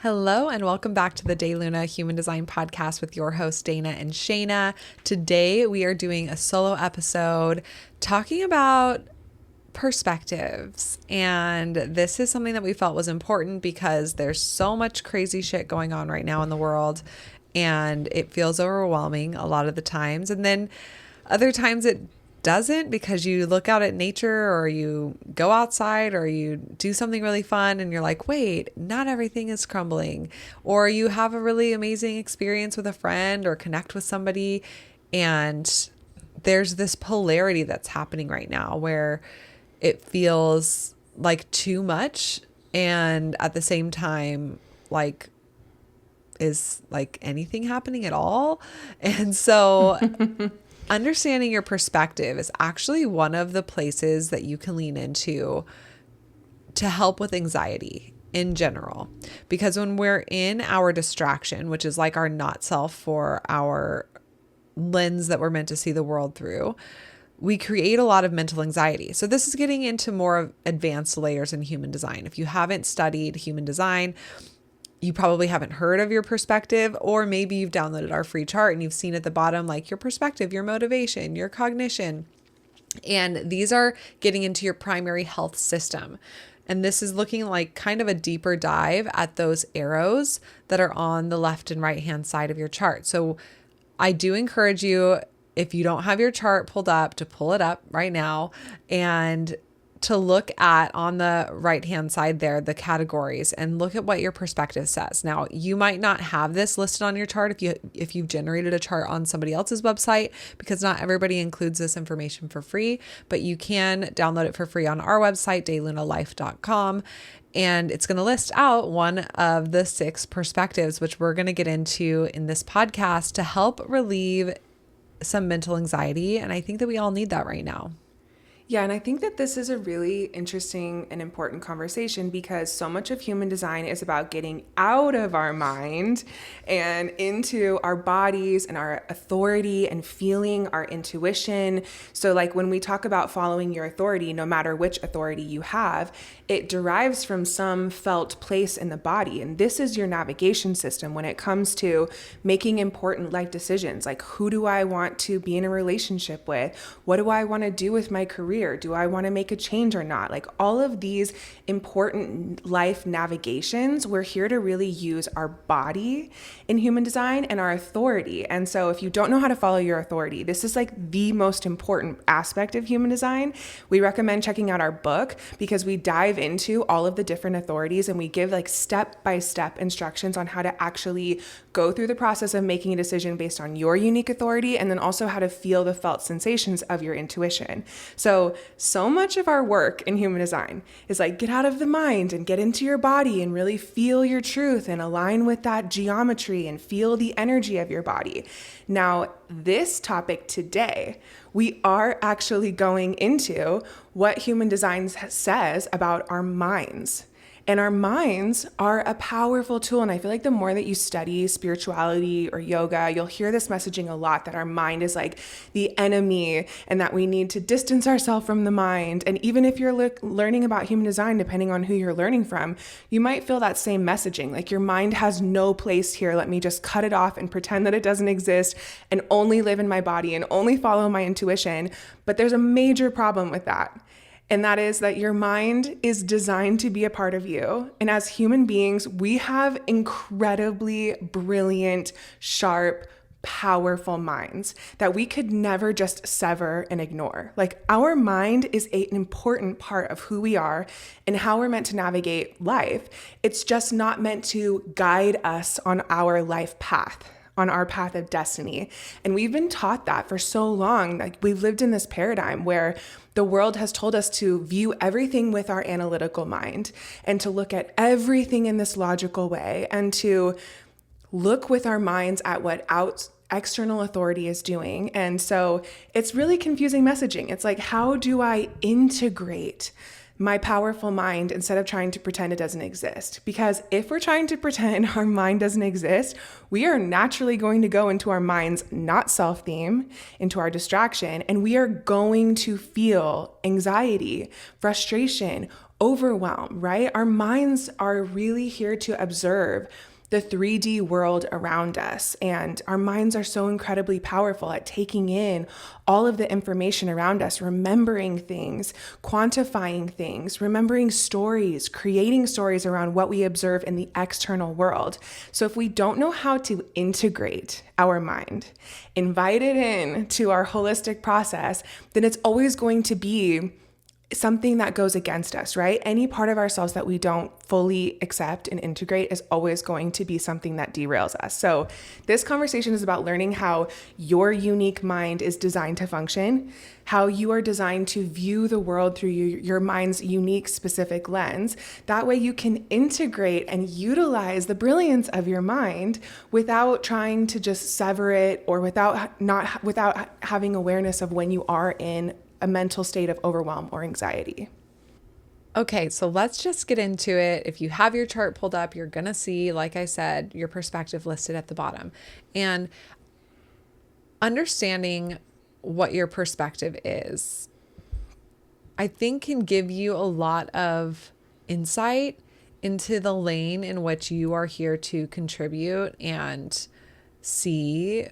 Hello and welcome back to the DayLuna Human Design Podcast with your hosts Dana and Shayna. Today we are doing a solo episode talking about perspectives. And this is something that we felt was important because there's so much crazy shit going on right now in the world and it feels overwhelming a lot of the times. And then other times it doesn't, because you look out at nature or you go outside or you do something really fun and you're like, wait, not everything is crumbling. Or you have a really amazing experience with a friend or connect with somebody, and there's this polarity that's happening right now where it feels like too much, and at the same time, like, is like anything happening at all? And so understanding your perspective is actually one of the places that you can lean into to help with anxiety in general. Because when we're in our distraction, which is like our not self for our lens that we're meant to see the world through, we create a lot of mental anxiety. So this is getting into more advanced layers in human design. If you haven't studied human design, you probably haven't heard of your perspective, or maybe you've downloaded our free chart and you've seen at the bottom, like your perspective, your motivation, your cognition. And these are getting into your primary health system. And this is looking like kind of a deeper dive at those arrows that are on the left and right hand side of your chart. So I do encourage you, if you don't have your chart pulled up, to pull it up right now and to look at, on the right-hand side there, the categories, and look at what your perspective says. Now, you might not have this listed on your chart if you've generated a chart on somebody else's website, because not everybody includes this information for free, but you can download it for free on our website, daylunalife.com. And it's going to list out one of the 6 perspectives, which we're going to get into in this podcast to help relieve some mental anxiety. And I think that we all need that right now. Yeah, and I think that this is a really interesting and important conversation, because so much of human design is about getting out of our mind and into our bodies and our authority and feeling our intuition. So like when we talk about following your authority, no matter which authority you have, it derives from some felt place in the body. And this is your navigation system when it comes to making important life decisions. Like, who do I want to be in a relationship with? What do I want to do with my career? Do I want to make a change or not? Like, all of these important life navigations, we're here to really use our body in human design and our authority. And so if you don't know how to follow your authority, this is like the most important aspect of human design. We recommend checking out our book, because we dive into all of the different authorities and we give like step-by-step instructions on how to actually go through the process of making a decision based on your unique authority, and then also how to feel the felt sensations of your intuition. So much of our work in human design is like, get out of the mind and get into your body and really feel your truth and align with that geometry and feel the energy of your body. Now, this topic today, we are actually going into what human design says about our minds. And our minds are a powerful tool. And I feel like the more that you study spirituality or yoga, you'll hear this messaging a lot, that our mind is like the enemy and that we need to distance ourselves from the mind. And even if you're learning about human design, depending on who you're learning from, you might feel that same messaging. Like, your mind has no place here. Let me just cut it off and pretend that it doesn't exist and only live in my body and only follow my intuition. But there's a major problem with that. And that is that your mind is designed to be a part of you. And as human beings, we have incredibly brilliant, sharp, powerful minds that we could never just sever and ignore. Like, our mind is an important part of who we are and how we're meant to navigate life. It's just not meant to guide us on our life path, on our path of destiny. And we've been taught that for so long. Like, we've lived in this paradigm where the world has told us to view everything with our analytical mind and to look at everything in this logical way and to look with our minds at what external authority is doing. And so it's really confusing messaging. It's like, how do I integrate my powerful mind instead of trying to pretend it doesn't exist? Because if we're trying to pretend our mind doesn't exist, we are naturally going to go into our mind's not self theme, into our distraction, and we are going to feel anxiety, frustration, overwhelm, right? Our minds are really here to observe the 3D world around us. And our minds are so incredibly powerful at taking in all of the information around us, remembering things, quantifying things, remembering stories, creating stories around what we observe in the external world. So if we don't know how to integrate our mind, invite it in to our holistic process, then it's always going to be something that goes against us, right? Any part of ourselves that we don't fully accept and integrate is always going to be something that derails us. So this conversation is about learning how your unique mind is designed to function, how you are designed to view the world through your mind's unique specific lens. That way you can integrate and utilize the brilliance of your mind without trying to just sever it, or without having awareness of when you are in a mental state of overwhelm or anxiety. Okay, so let's just get into it. If you have your chart pulled up, you're going to see, like I said, your perspective listed at the bottom. And understanding what your perspective is, I think, can give you a lot of insight into the lane in which you are here to contribute and see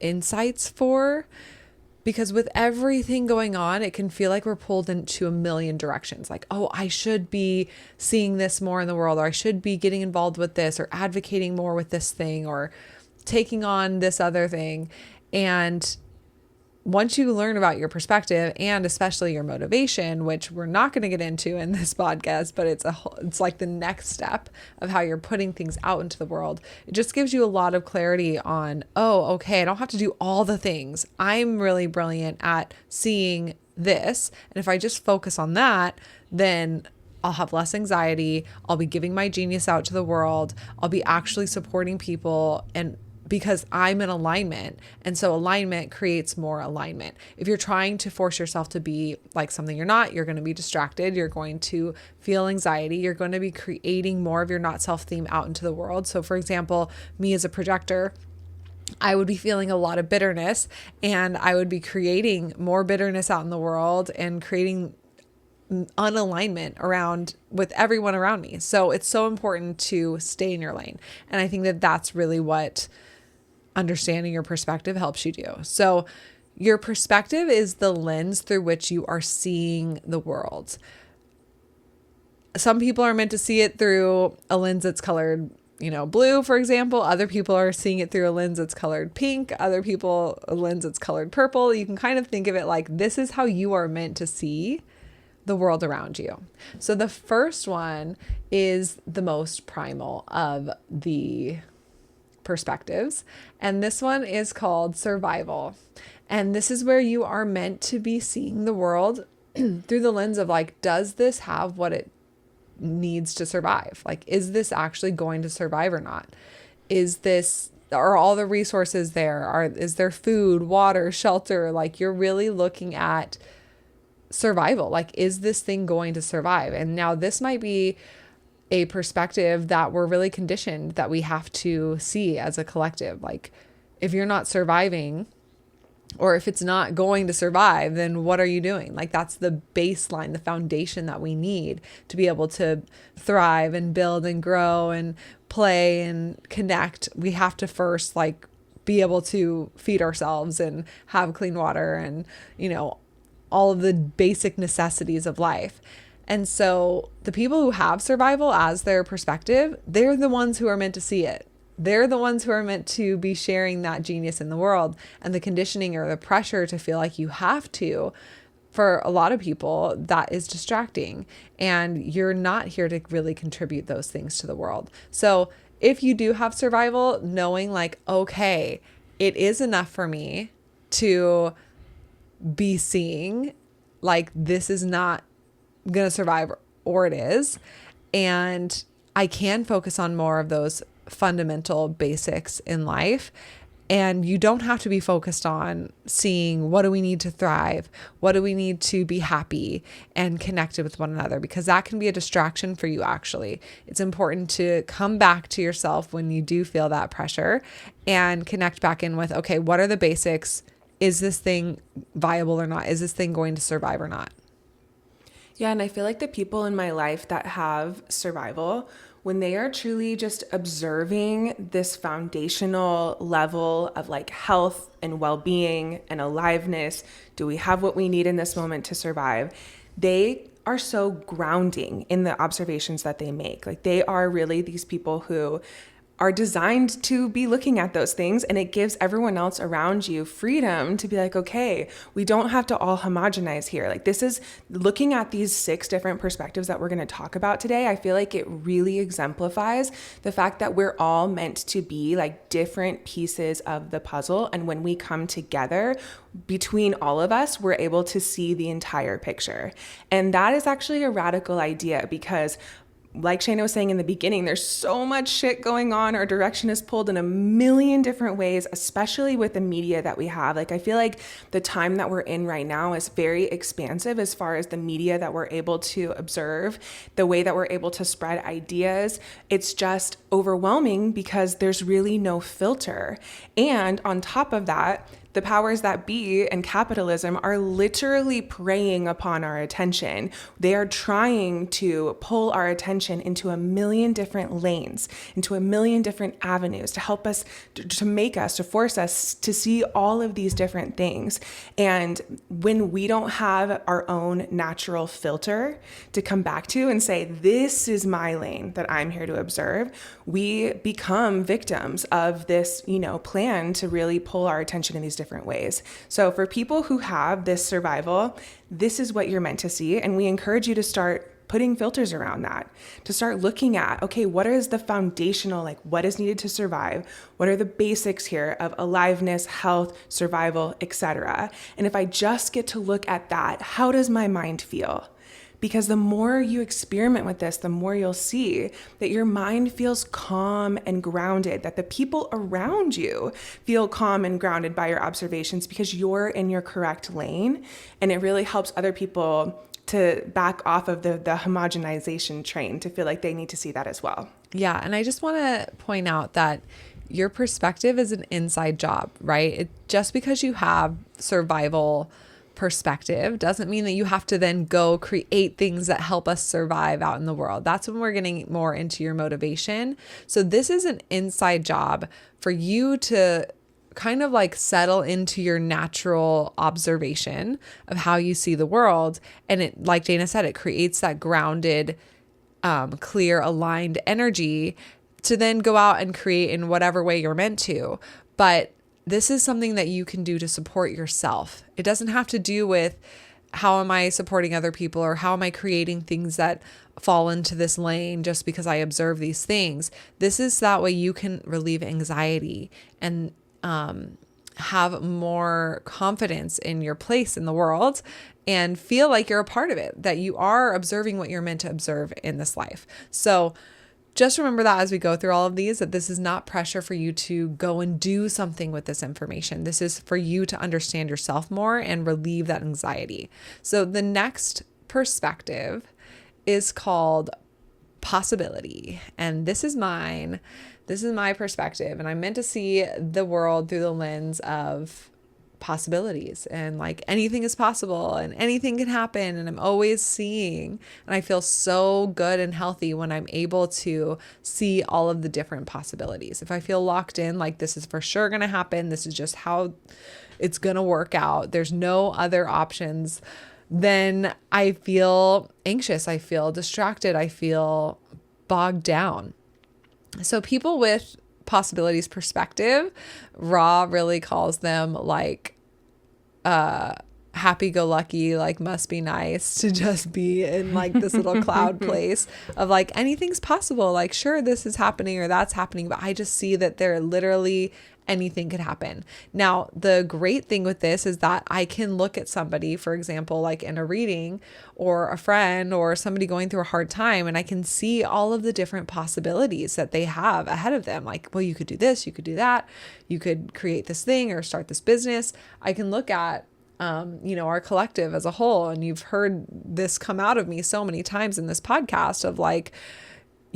insights for. Because with everything going on, it can feel like we're pulled into a million directions. Like, oh, I should be seeing this more in the world, or I should be getting involved with this, or advocating more with this thing, or taking on this other thing. And once you learn about your perspective, and especially your motivation, which we're not going to get into in this podcast, but it's like the next step of how you're putting things out into the world. It just gives you a lot of clarity on, oh, okay, I don't have to do all the things. I'm really brilliant at seeing this. And if I just focus on that, then I'll have less anxiety. I'll be giving my genius out to the world. I'll be actually supporting people, and because I'm in alignment. And so alignment creates more alignment. If you're trying to force yourself to be like something you're not, you're going to be distracted. You're going to feel anxiety. You're going to be creating more of your not self theme out into the world. So for example, me as a projector, I would be feeling a lot of bitterness, and I would be creating more bitterness out in the world and creating unalignment around with everyone around me. So it's so important to stay in your lane. And I think that that's really what understanding your perspective helps you do. So your perspective is the lens through which you are seeing the world. Some people are meant to see it through a lens that's colored, blue, for example. Other people are seeing it through a lens that's colored pink. Other people, a lens that's colored purple. You can kind of think of it like this is how you are meant to see the world around you. So the first one is the most primal of the perspectives. And this one is called survival. And this is where you are meant to be seeing the world through the lens of like, does this have what it needs to survive? Like, is this actually going to survive or not? Are all the resources there? Is there food, water, shelter? Like, you're really looking at survival. Like, is this thing going to survive? And now this might be a perspective that we're really conditioned that we have to see as a collective. Like, if you're not surviving, or if it's not going to survive, then what are you doing? Like, that's the baseline, the foundation that we need to be able to thrive and build and grow and play and connect. We have to first be able to feed ourselves and have clean water and, all of the basic necessities of life. And so the people who have survival as their perspective, they're the ones who are meant to see it. They're the ones who are meant to be sharing that genius in the world. And the conditioning or the pressure to feel like you have to, for a lot of people, that is distracting. And you're not here to really contribute those things to the world. So if you do have survival, knowing okay, it is enough for me to be seeing this is not going to survive, or it is. And I can focus on more of those fundamental basics in life. And you don't have to be focused on seeing what do we need to thrive? What do we need to be happy and connected with one another? Because that can be a distraction for you, actually. It's important to come back to yourself when you do feel that pressure and connect back in with, okay, what are the basics? Is this thing viable or not? Is this thing going to survive or not? Yeah, and I feel like the people in my life that have survival, when they are truly just observing this foundational level of like health and well-being and aliveness, do we have what we need in this moment to survive? They are so grounding in the observations that they make. Like they are really these people who are designed to be looking at those things, and it gives everyone else around you freedom to be like, okay, we don't have to all homogenize here. Like this is looking at these 6 different perspectives that we're going to talk about today. I feel like it really exemplifies the fact that we're all meant to be like different pieces of the puzzle, and when we come together between all of us, we're able to see the entire picture. And that is actually a radical idea, because like Shayna was saying in the beginning, there's so much shit going on. Our direction is pulled in a million different ways, especially with the media that we have. Like, I feel like the time that we're in right now is very expansive as far as the media that we're able to observe, the way that we're able to spread ideas. It's just overwhelming because there's really no filter. And on top of that, the powers that be and capitalism are literally preying upon our attention. They are trying to pull our attention into a million different lanes, into a million different avenues to help us, to make us, to force us to see all of these different things. And when we don't have our own natural filter to come back to and say, this is my lane that I'm here to observe, we become victims of this, plan to really pull our attention in these different ways. So for people who have this survival, this is what you're meant to see. And we encourage you to start putting filters around that, to start looking at, okay, what is the foundational, like what is needed to survive? What are the basics here of aliveness, health, survival, etc.? And if I just get to look at that, how does my mind feel? Because the more you experiment with this, the more you'll see that your mind feels calm and grounded, that the people around you feel calm and grounded by your observations because you're in your correct lane. And it really helps other people to back off of the homogenization train, to feel like they need to see that as well. Yeah. And I just want to point out that your perspective is an inside job, right? Just because you have survival perspective doesn't mean that you have to then go create things that help us survive out in the world. That's when we're getting more into your motivation. So this is an inside job for you to kind of like settle into your natural observation of how you see the world. And it, like Dana said, it creates that grounded, clear, aligned energy to then go out and create in whatever way you're meant to. But this is something that you can do to support yourself. It doesn't have to do with how am I supporting other people or how am I creating things that fall into this lane just because I observe these things. This is that way you can relieve anxiety and have more confidence in your place in the world and feel like you're a part of it, that you are observing what you're meant to observe in this life. So just remember that as we go through all of these, that this is not pressure for you to go and do something with this information. This is for you to understand yourself more and relieve that anxiety. So the next perspective is called possibility. And this is mine. This is my perspective. And I'm meant to see the world through the lens of possibilities and like anything is possible and anything can happen. And I'm always seeing, and I feel so good and healthy when I'm able to see all of the different possibilities. If I feel locked in, like this is for sure going to happen, this is just how it's going to work out, there's no other options, then I feel anxious, I feel distracted, I feel bogged down. So people with possibilities perspective, Ra really calls them like happy-go-lucky, like must be nice to just be in like this little cloud place of like anything's possible, like sure this is happening or that's happening, but I just see that there literally anything could happen. Now the great thing with this is that I can look at somebody, for example, like in a reading or a friend or somebody going through a hard time, and I can see all of the different possibilities that they have ahead of them. Like, well, you could do this, you could do that, you could create this thing or start this business. I can look at our collective as a whole. And you've heard this come out of me so many times in this podcast of like,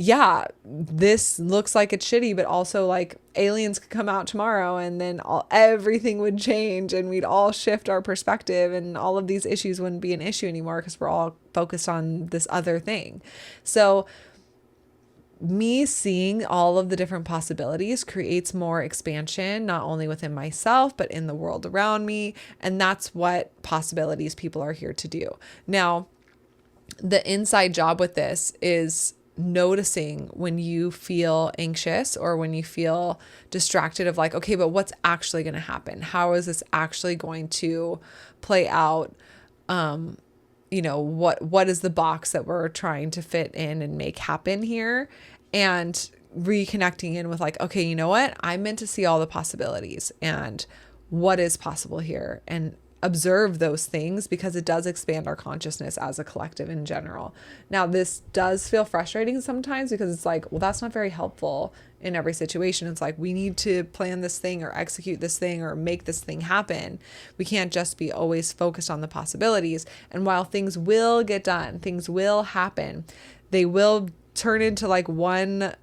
yeah, this looks like it's shitty, but also like aliens could come out tomorrow and then everything would change and we'd all shift our perspective and all of these issues wouldn't be an issue anymore because we're all focused on this other thing. So me seeing all of the different possibilities creates more expansion, not only within myself, but in the world around me. And that's what possibilities people are here to do. Now, the inside job with this is noticing when you feel anxious or when you feel distracted of like, okay, but what's actually going to happen? How is this actually going to play out? What is the box that we're trying to fit in and make happen here? And reconnecting in with like, okay, you know what? I'm meant to see all the possibilities and what is possible here, and observe those things, because it does expand our consciousness as a collective in general. Now, this does feel frustrating sometimes because it's like, well, that's not very helpful in every situation. It's like, we need to plan this thing or execute this thing or make this thing happen. We can't just be always focused on the possibilities. And while things will get done, things will happen, they will turn into like one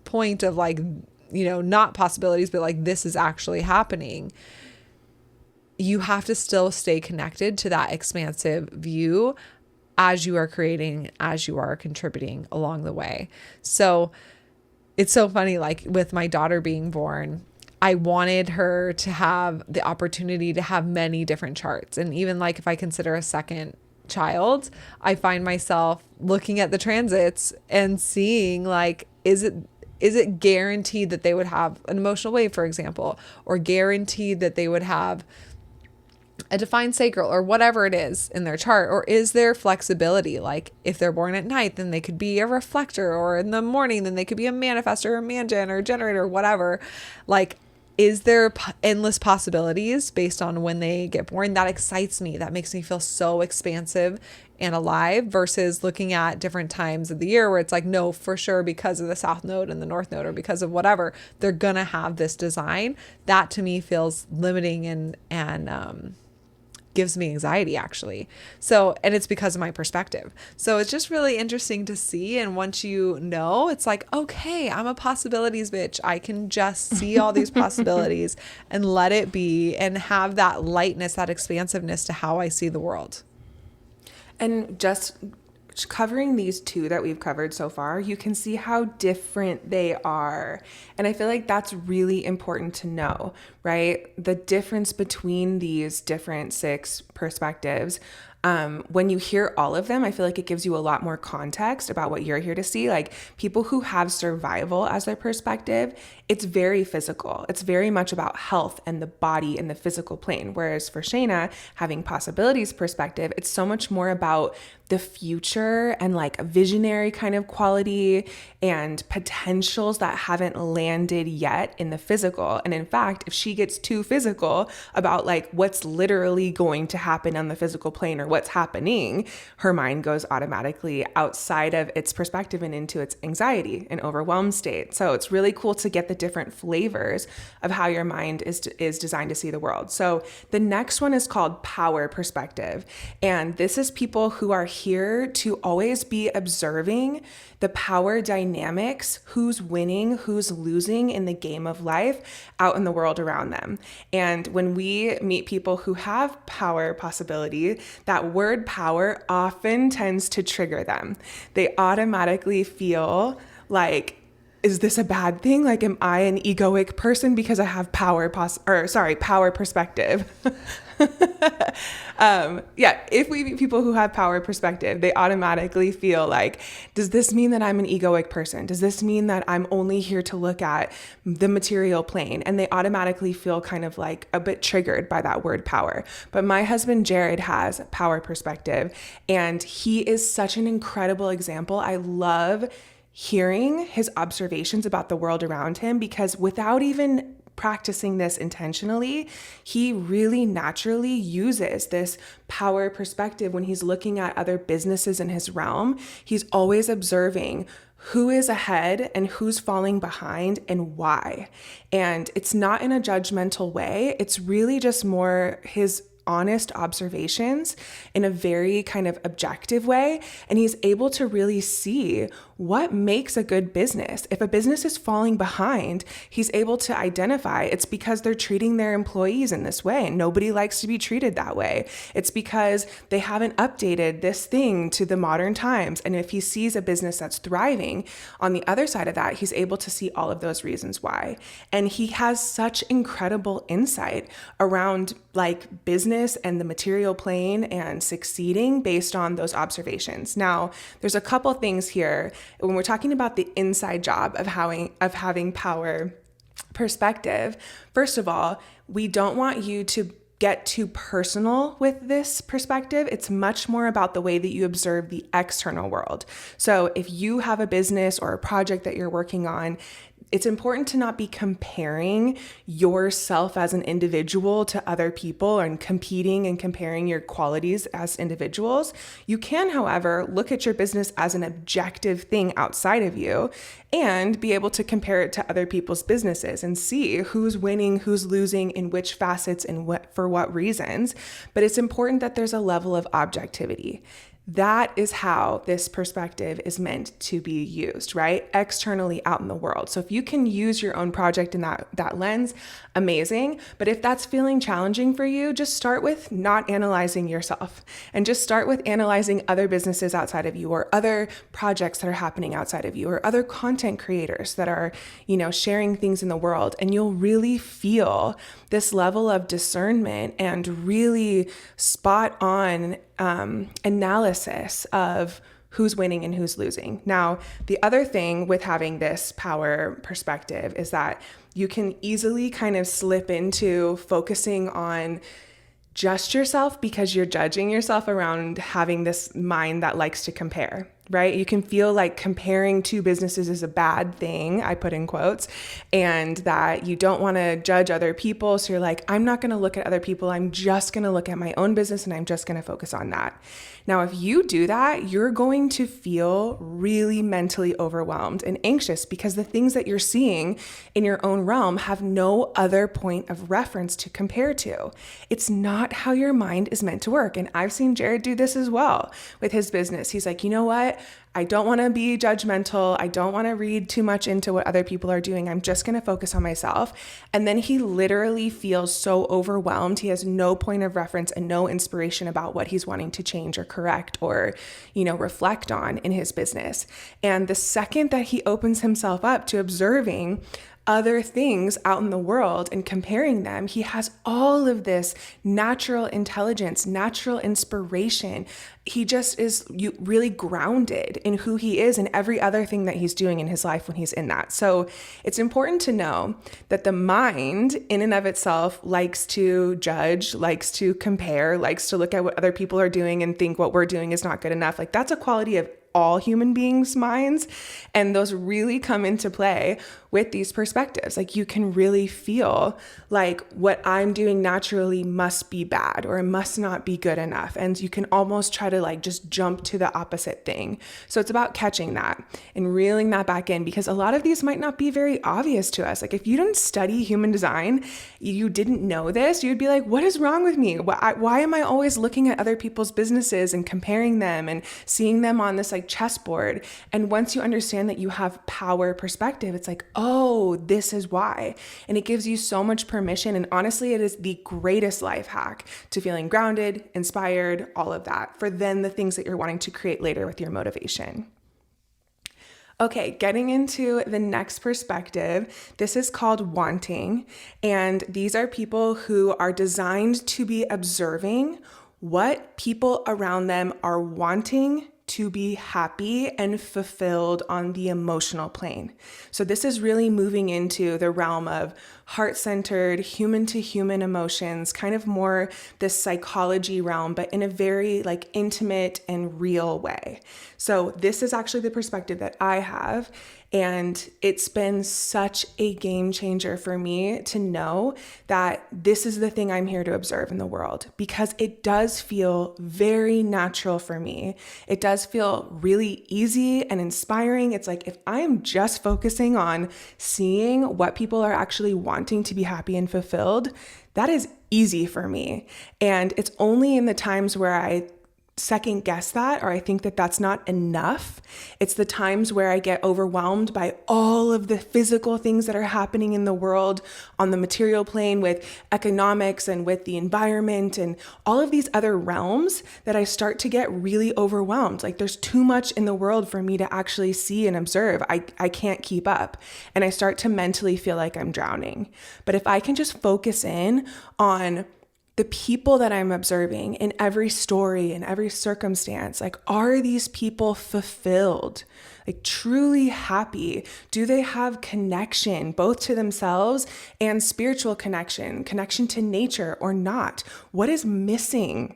point of like, not possibilities, but like this is actually happening. You have to still stay connected to that expansive view as you are creating, as you are contributing along the way. So it's so funny, like with my daughter being born, I wanted her to have the opportunity to have many different charts. And even like if I consider a second child, I find myself looking at the transits and seeing like, is it guaranteed that they would have an emotional wave, for example, or guaranteed that they would have a defined sacral or whatever it is in their chart? Or is there flexibility? Like if they're born at night, then they could be a reflector, or in the morning, then they could be a manifestor or mangen or generator or whatever. Like, is there endless possibilities based on when they get born? That excites me. That makes me feel so expansive and alive, versus looking at different times of the year where it's like, no, for sure, because of the South Node and the North Node, or because of whatever, they're going to have this design. That to me feels limiting and gives me anxiety, actually. So, and it's because of my perspective. So it's just really interesting to see. And once you know, it's like, okay, I'm a possibilities bitch. I can just see all these possibilities and let it be, and have that lightness, that expansiveness to how I see the world. And just covering these two that we've covered so far, you can see how different they are. And I feel like that's really important to know, right? The difference between these different 6 perspectives. When you hear all of them, I feel like it gives you a lot more context about what you're here to see. Like people who have survival as their perspective, it's very physical. It's very much about health and the body and the physical plane. Whereas for Shayna, having possibilities perspective, it's so much more about the future and like a visionary kind of quality and potentials that haven't landed yet in the physical. And in fact, if she gets too physical about like what's literally going to happen on the physical plane or what's happening, her mind goes automatically outside of its perspective and into its anxiety and overwhelm state. So it's really cool to get the different flavors of how your mind is designed to see the world. So the next one is called power perspective. And this is people who are here to always be observing the power dynamics, who's winning, who's losing in the game of life out in the world around them. And when we meet people who have power possibility, that word power often tends to trigger them. They automatically feel like, is this a bad thing? Like, am I an egoic person because I have power perspective? If we meet people who have power perspective, they automatically feel like, does this mean that I'm an egoic person? Does this mean that I'm only here to look at the material plane? And they automatically feel kind of like a bit triggered by that word power. But my husband, Jared, has power perspective, and he is such an incredible example. I love hearing his observations about the world around him, because without even practicing this intentionally, he really naturally uses this power perspective when he's looking at other businesses in his realm. He's always observing who is ahead and who's falling behind and why. And it's not in a judgmental way. It's really just more his honest observations in a very kind of objective way. And he's able to really see what makes a good business. If a business is falling behind, he's able to identify it's because they're treating their employees in this way, and nobody likes to be treated that way. It's because they haven't updated this thing to the modern times. And if he sees a business that's thriving, on the other side of that, he's able to see all of those reasons why. And he has such incredible insight around like business and the material plane and succeeding based on those observations. Now, there's a couple things here when we're talking about the inside job of having power perspective. First of all, we don't want you to get too personal with this perspective. It's much more about the way that you observe the external world. So if you have a business or a project that you're working on, it's important to not be comparing yourself as an individual to other people and competing and comparing your qualities as individuals. You can, however, look at your business as an objective thing outside of you and be able to compare it to other people's businesses and see who's winning, who's losing, in which facets and for what reasons. But it's important that there's a level of objectivity. That is how this perspective is meant to be used, right? Externally out in the world. So if you can use your own project in that lens, amazing. But if that's feeling challenging for you, just start with not analyzing yourself and just start with analyzing other businesses outside of you or other projects that are happening outside of you or other content creators that are, sharing things in the world. And you'll really feel this level of discernment and really spot on analysis of who's winning and who's losing. Now, the other thing with having this power perspective is that you can easily kind of slip into focusing on just yourself because you're judging yourself around having this mind that likes to compare, right? You can feel like comparing two businesses is a bad thing, I put in quotes, and that you don't want to judge other people. So you're like, I'm not going to look at other people. I'm just going to look at my own business and I'm just going to focus on that. Now, if you do that, you're going to feel really mentally overwhelmed and anxious because the things that you're seeing in your own realm have no other point of reference to compare to. It's not how your mind is meant to work. And I've seen Jared do this as well with his business. He's like, you know what? I don't want to be judgmental. I don't want to read too much into what other people are doing. I'm just going to focus on myself. And then he literally feels so overwhelmed. He has no point of reference and no inspiration about what he's wanting to change or correct or, reflect on in his business. And the second that he opens himself up to observing other things out in the world and comparing them, he has all of this natural intelligence, natural inspiration. He just is really grounded in who he is and every other thing that he's doing in his life when he's in that. So it's important to know that the mind in and of itself likes to judge, likes to compare, likes to look at what other people are doing and think what we're doing is not good enough. Like that's a quality of all human beings' minds. And those really come into play with these perspectives. Like you can really feel like what I'm doing naturally must be bad or it must not be good enough. And you can almost try to like just jump to the opposite thing. So it's about catching that and reeling that back in because a lot of these might not be very obvious to us. Like if you didn't study human design, you didn't know this, you'd be like, what is wrong with me? Why am I always looking at other people's businesses and comparing them and seeing them on this like chessboard? And once you understand that you have power perspective, it's like, oh, this is why. And it gives you so much permission. And honestly, it is the greatest life hack to feeling grounded, inspired, all of that for then the things that you're wanting to create later with your motivation. Okay, getting into the next perspective, this is called wanting. And these are people who are designed to be observing what people around them are wanting to be happy and fulfilled on the emotional plane. So this is really moving into the realm of heart-centered, human-to-human emotions, kind of more this psychology realm, but in a very like intimate and real way. So this is actually the perspective that I have. And it's been such a game changer for me to know that this is the thing I'm here to observe in the world because it does feel very natural for me. It does feel really easy and inspiring. It's like if I'm just focusing on seeing what people are actually wanting to be happy and fulfilled, that is easy for me. And it's only in the times where I second guess that, or I think that that's not enough. It's the times where I get overwhelmed by all of the physical things that are happening in the world on the material plane with economics and with the environment and all of these other realms that I start to get really overwhelmed. Like there's too much in the world for me to actually see and observe. I can't keep up. And I start to mentally feel like I'm drowning. But if I can just focus in on the people that I'm observing in every story, in every circumstance, like, are these people fulfilled? Like truly happy? Do they have connection, both to themselves and spiritual connection to nature or not? What is missing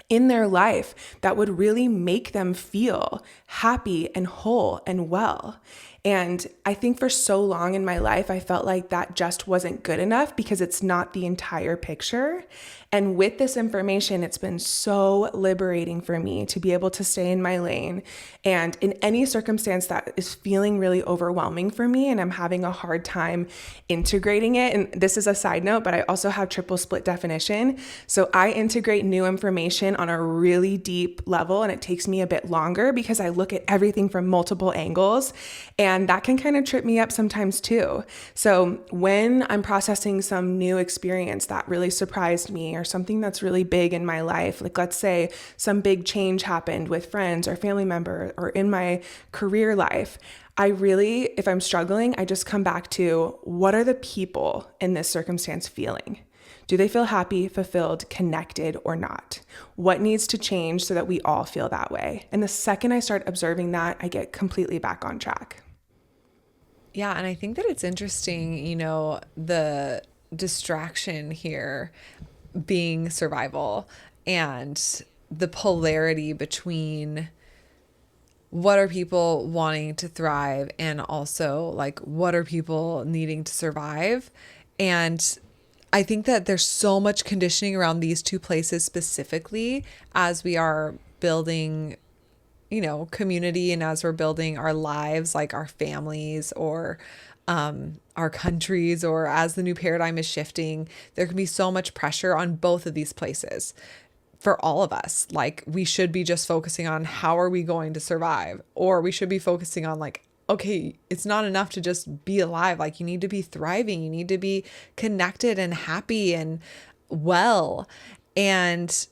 in their life that would really make them feel happy and whole and well? And I think for so long in my life, I felt like that just wasn't good enough because it's not the entire picture. And with this information, it's been so liberating for me to be able to stay in my lane. And in any circumstance that is feeling really overwhelming for me and I'm having a hard time integrating it, and this is a side note, but I also have triple split definition. So I integrate new information on a really deep level, and it takes me a bit longer because I look at everything from multiple angles. And that can kind of trip me up sometimes too. So when I'm processing some new experience that really surprised me or something that's really big in my life, like let's say some big change happened with friends or family member or in my career life, I really, if I'm struggling, I just come back to what are the people in this circumstance feeling? Do they feel happy, fulfilled, connected, or not? What needs to change so that we all feel that way? And the second I start observing that, I get completely back on track. Yeah, and I think that it's interesting, the distraction here being survival and the polarity between what are people wanting to thrive and also like what are people needing to survive. And I think that there's so much conditioning around these two places specifically as we are building community and as we're building our lives, like our families or our countries, or as the new paradigm is shifting, there can be so much pressure on both of these places for all of us. Like we should be just focusing on how are we going to survive, or we should be focusing on like, okay, it's not enough to just be alive. Like you need to be thriving. You need to be connected and happy and well. And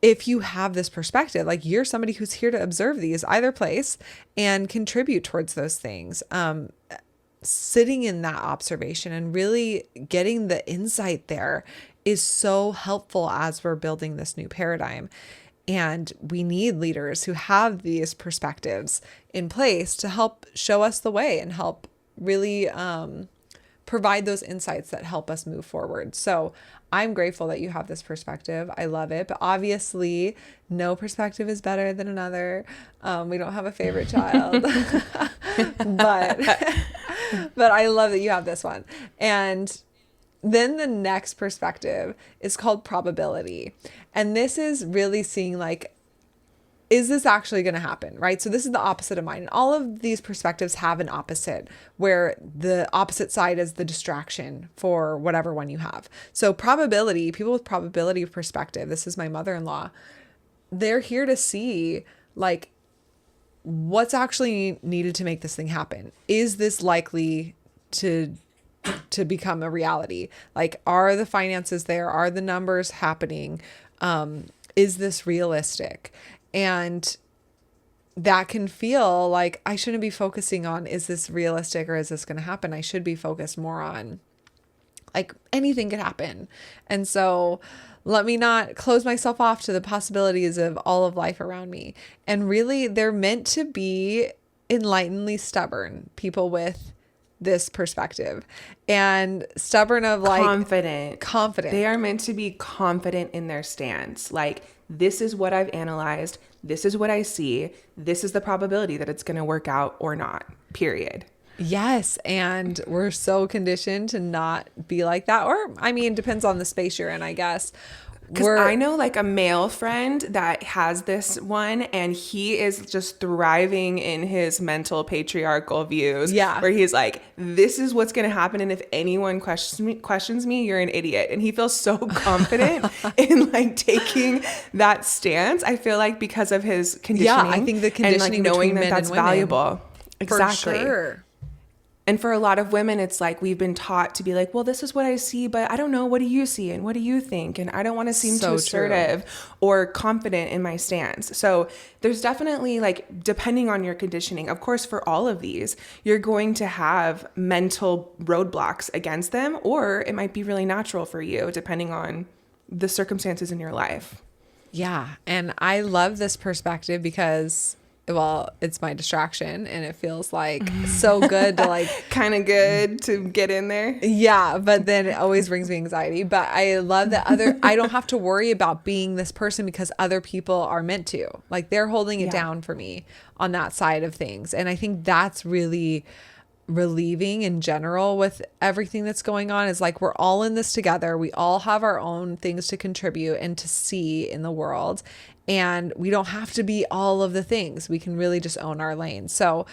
if you have this perspective, like you're somebody who's here to observe these either place and contribute towards those things, sitting in that observation and really getting the insight there is so helpful as we're building this new paradigm. And we need leaders who have these perspectives in place to help show us the way and help really provide those insights that help us move forward. So I'm grateful that you have this perspective. I love it. But obviously, no perspective is better than another. We don't have a favorite child. But I love that you have this one. And then the next perspective is called probability. And this is really seeing like, is this actually going to happen, right? So this is the opposite of mine. And all of these perspectives have an opposite, where the opposite side is the distraction for whatever one you have. So probability, people with probability perspective, this is my mother-in-law, they're here to see like what's actually needed to make this thing happen. Is this likely to become a reality? Like, are the finances there? Are the numbers happening? Is this realistic? And that can feel like I shouldn't be focusing on, is this realistic or is this going to happen? I should be focused more on like anything could happen. And so let me not close myself off to the possibilities of all of life around me. And really, they're meant to be enlightenedly stubborn people with this perspective, and stubborn of like confident. They are meant to be confident in their stance. Like, this is what I've analyzed. This is what I see. This is the probability that it's going to work out or not, period. Yes. And we're so conditioned to not be like that. Or, I mean, depends on the space you're in, I guess. Because I know like a male friend that has this one, and he is just thriving in his mental patriarchal views. Yeah. Where he's like, this is what's going to happen. And if anyone questions me, you're an idiot. And he feels so confident in like taking that stance. I feel like because of his conditioning. Yeah, I think the conditioning and like knowing between that men that's and women. valuable. Exactly. For sure. And for a lot of women, it's like we've been taught to be like, well, this is what I see, but I don't know. What do you see? And what do you think? And I don't want to seem too assertive or confident in my stance. So there's definitely like, depending on your conditioning, of course, for all of these, you're going to have mental roadblocks against them, or it might be really natural for you, depending on the circumstances in your life. Yeah. And I love this perspective because, well, it's my distraction and it feels like so good to like kind of good to get in there. Yeah, but then it always brings me anxiety. But I love that I don't have to worry about being this person because other people are meant to. Like they're holding it down for me on that side of things. And I think that's really relieving in general with everything that's going on. Is like we're all in this together. We all have our own things to contribute and to see in the world. And we don't have to be all of the things. We can really just own our lane. So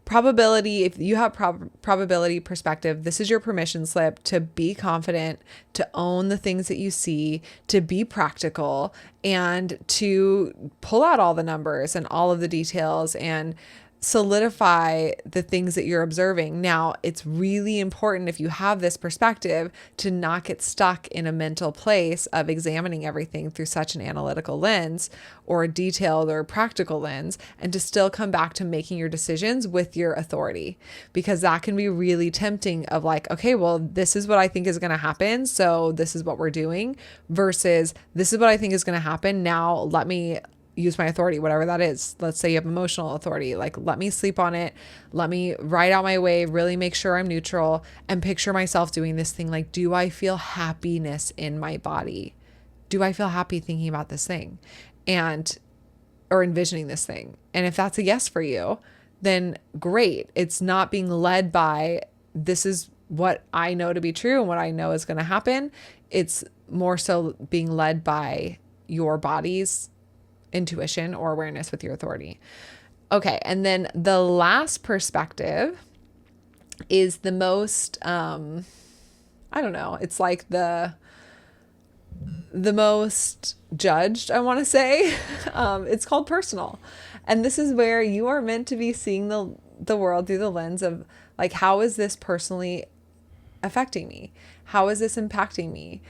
probability, if you have probability perspective, this is your permission slip to be confident, to own the things that you see, to be practical, and to pull out all the numbers and all of the details and solidify the things that you're observing. Now, it's really important if you have this perspective to not get stuck in a mental place of examining everything through such an analytical lens or a detailed or practical lens, and to still come back to making your decisions with your authority, because that can be really tempting of like, okay, well, this is what I think is going to happen, so this is what we're doing, versus this is what I think is going to happen. Now let me use my authority, whatever that is. Let's say you have emotional authority. Like, let me sleep on it. Let me ride out my wave, really make sure I'm neutral and picture myself doing this thing. Like, do I feel happiness in my body? Do I feel happy thinking about this thing or envisioning this thing? And if that's a yes for you, then great. It's not being led by, this is what I know to be true and what I know is going to happen. It's more so being led by your body's intuition or awareness with your authority. Okay. And then the last perspective is the most, I don't know, it's like the most judged, I want to say. It's called personal. And this is where you are meant to be seeing the world through the lens of like, how is this personally affecting me? How is this impacting me?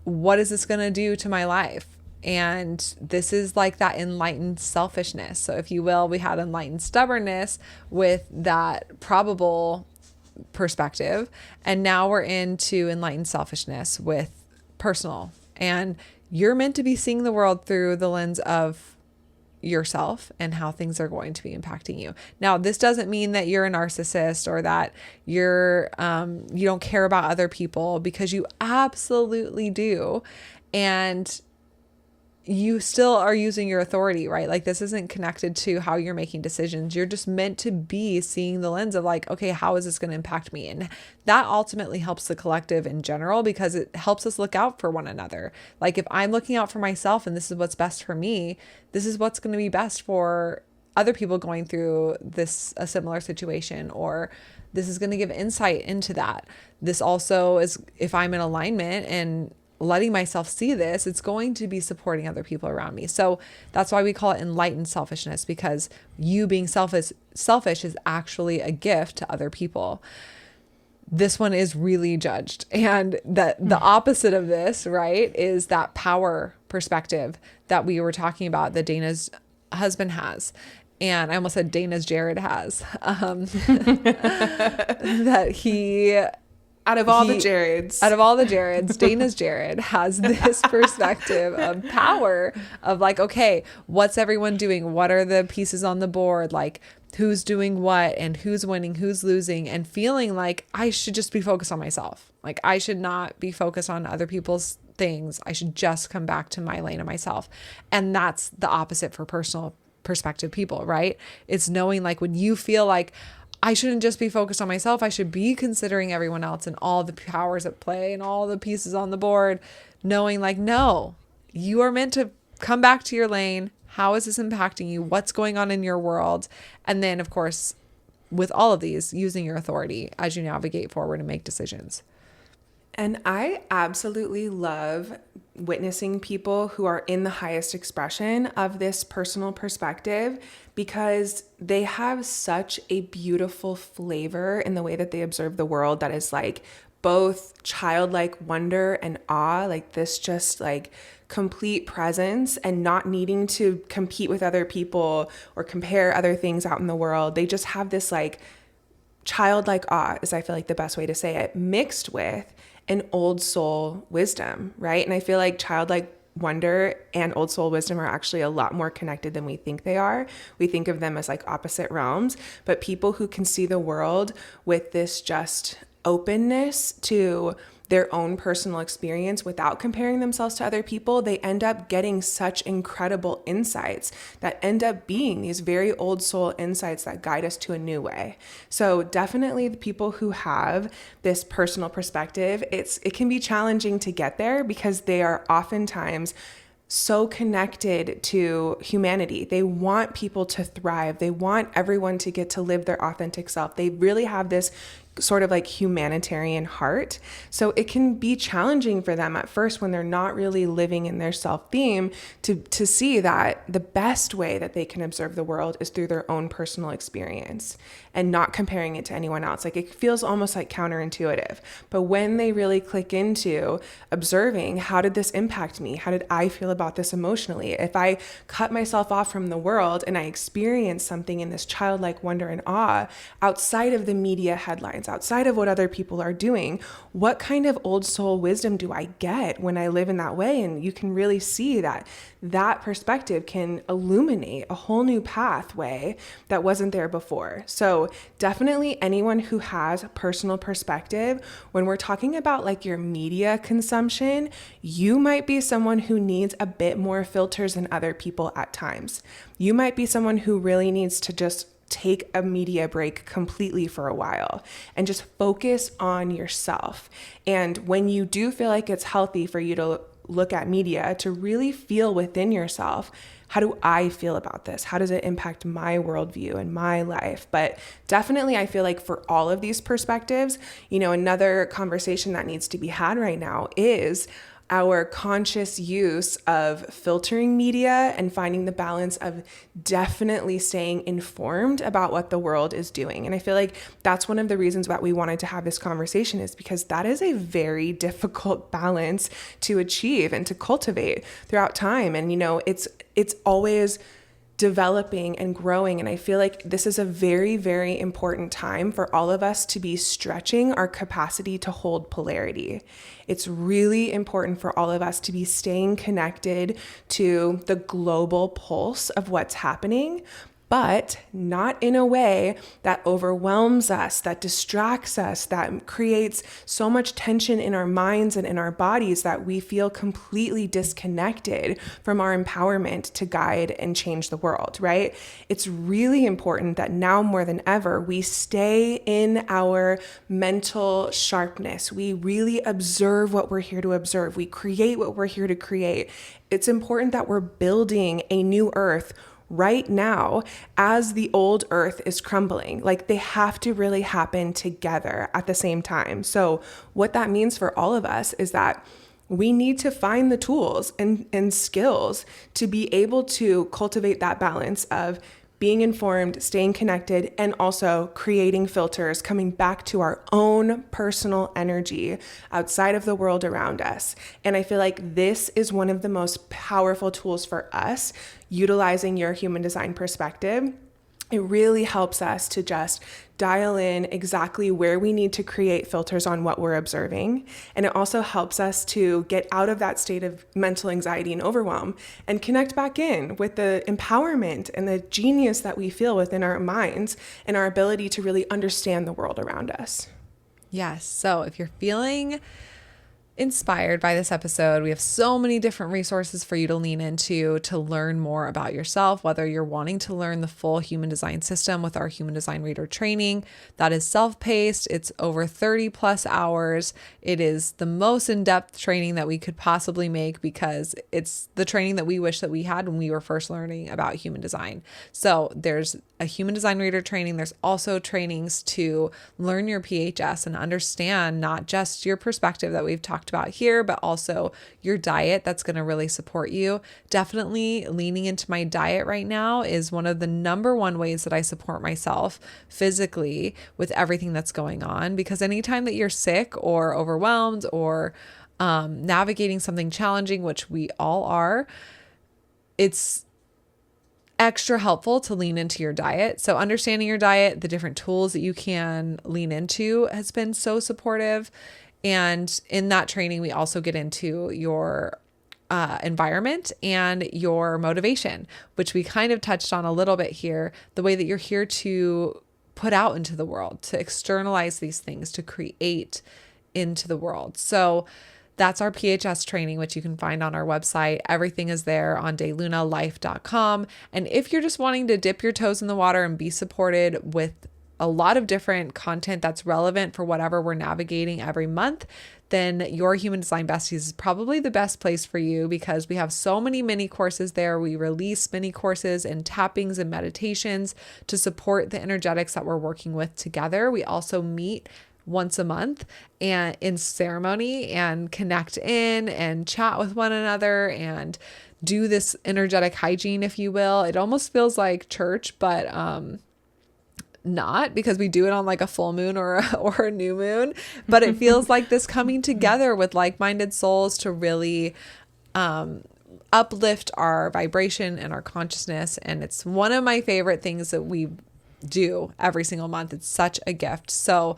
What is this going to do to my life? And this is like that enlightened selfishness. So if you will, we had enlightened stubbornness with that probable perspective. And now we're into enlightened selfishness with personal. And you're meant to be seeing the world through the lens of yourself and how things are going to be impacting you. Now, this doesn't mean that you're a narcissist or that you don't care about other people, because you absolutely do. And you still are using your authority, right? Like, this isn't connected to how you're making decisions. You're just meant to be seeing the lens of like, okay, how is this going to impact me? And that ultimately helps the collective in general, because it helps us look out for one another. Like, if I'm looking out for myself and this is what's best for me, this is what's going to be best for other people going through a similar situation, or this is going to give insight into that. This also is, if I'm in alignment and letting myself see this, it's going to be supporting other people around me. So that's why we call it enlightened selfishness, because you being selfish is actually a gift to other people. This one is really judged. And the opposite of this, right, is that power perspective that we were talking about that Dana's husband has. And I almost said Dana's Jared has, that he... Out of all the Jareds, Dana's Jared has this perspective of power of like, okay, what's everyone doing? What are the pieces on the board? Like, who's doing what and who's winning, who's losing, and feeling like I should just be focused on myself. Like, I should not be focused on other people's things. I should just come back to my lane of myself. And that's the opposite for personal perspective people, right? It's knowing like when you feel like I shouldn't just be focused on myself. I should be considering everyone else and all the powers at play and all the pieces on the board, knowing like, no, you are meant to come back to your lane. How is this impacting you? What's going on in your world? And then, of course, with all of these, using your authority as you navigate forward and make decisions. And I absolutely love witnessing people who are in the highest expression of this personal perspective, because they have such a beautiful flavor in the way that they observe the world that is like both childlike wonder and awe, like this just like complete presence and not needing to compete with other people or compare other things out in the world. They just have this like childlike awe, is I feel like the best way to say it, mixed with an old soul wisdom, right? And I feel like childlike wonder and old soul wisdom are actually a lot more connected than we think they are. We think of them as like opposite realms, but people who can see the world with this just openness to their own personal experience without comparing themselves to other people, they end up getting such incredible insights that end up being these very old soul insights that guide us to a new way. So definitely the people who have this personal perspective, it can be challenging to get there because they are oftentimes so connected to humanity. They want people to thrive. They want everyone to get to live their authentic self. They really have this sort of like humanitarian heart. So it can be challenging for them at first when they're not really living in their self-theme to see that the best way that they can observe the world is through their own personal experience and not comparing it to anyone else. Like it feels almost like counterintuitive. But when they really click into observing, how did this impact me? How did I feel about this emotionally? If I cut myself off from the world and I experience something in this childlike wonder and awe outside of the media headlines, outside of what other people are doing, what kind of old soul wisdom do I get when I live in that way? And you can really see that that perspective can illuminate a whole new pathway that wasn't there before. So definitely anyone who has personal perspective, when we're talking about like your media consumption, you might be someone who needs a bit more filters than other people at times. You might be someone who really needs to just take a media break completely for a while and just focus on yourself. And when you do feel like it's healthy for you to look at media, to really feel within yourself, how do I feel about this? How does it impact my worldview and my life? But definitely, I feel like for all of these perspectives, another conversation that needs to be had right now is our conscious use of filtering media and finding the balance of definitely staying informed about what the world is doing. And I feel like that's one of the reasons that we wanted to have this conversation, is because that is a very difficult balance to achieve and to cultivate throughout time. And, it's always developing and growing. And I feel like this is a very, very important time for all of us to be stretching our capacity to hold polarity. It's really important for all of us to be staying connected to the global pulse of what's happening, but not in a way that overwhelms us, that distracts us, that creates so much tension in our minds and in our bodies that we feel completely disconnected from our empowerment to guide and change the world, right? It's really important that now more than ever, we stay in our mental sharpness. We really observe what we're here to observe. We create what we're here to create. It's important that we're building a new earth right now as the old earth is crumbling. Like they have to really happen together at the same time. So what that means for all of us is that we need to find the tools and skills to be able to cultivate that balance of being informed, staying connected, and also creating filters, coming back to our own personal energy outside of the world around us. And I feel like this is one of the most powerful tools for us, utilizing your human design perspective. It really helps us to just dial in exactly where we need to create filters on what we're observing. And it also helps us to get out of that state of mental anxiety and overwhelm and connect back in with the empowerment and the genius that we feel within our minds and our ability to really understand the world around us. Yes. So if you're feeling inspired by this episode. We have so many different resources for you to lean into to learn more about yourself, whether you're wanting to learn the full human design system with our human design reader training. That is self-paced. It's over 30 plus hours. It is the most in-depth training that we could possibly make because it's the training that we wish that we had when we were first learning about human design. So there's a human design reader training. There's also trainings to learn your PHS and understand not just your perspective that we've talked about here, but also your diet that's going to really support you. Definitely leaning into my diet right now is one of the number one ways that I support myself physically with everything that's going on, because anytime that you're sick or overwhelmed or navigating something challenging, which we all are, it's extra helpful to lean into your diet. So understanding your diet, the different tools that you can lean into has been so supportive. And in that training, we also get into your environment and your motivation, which we kind of touched on a little bit here, the way that you're here to put out into the world, to externalize these things, to create into the world. So that's our PHS training, which you can find on our website. Everything is there on daylunalife.com. And if you're just wanting to dip your toes in the water and be supported with a lot of different content that's relevant for whatever we're navigating every month, then your Human Design Besties is probably the best place for you, because we have so many mini courses there. We release mini courses and tappings and meditations to support the energetics that we're working with together. We also meet once a month and in ceremony and connect in and chat with one another and do this energetic hygiene, if you will. It almost feels like church, but not, because we do it on like a full moon or a new moon, but it feels like this coming together with like-minded souls to really uplift our vibration and our consciousness. And it's one of my favorite things that we do every single month. It's such a gift. So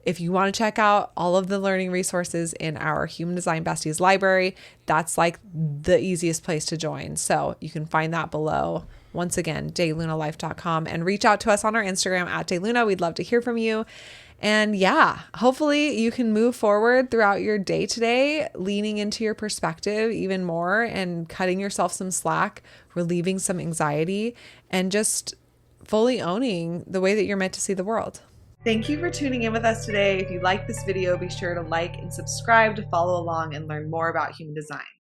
if you want to check out all of the learning resources in our Human Design Besties library, that's like the easiest place to join. So you can find that below. Once again, daylunalife.com, and reach out to us on our Instagram at DayLuna. We'd love to hear from you. And yeah, hopefully you can move forward throughout your day today, leaning into your perspective even more and cutting yourself some slack, relieving some anxiety, and just fully owning the way that you're meant to see the world. Thank you for tuning in with us today. If you like this video, be sure to like and subscribe to follow along and learn more about human design.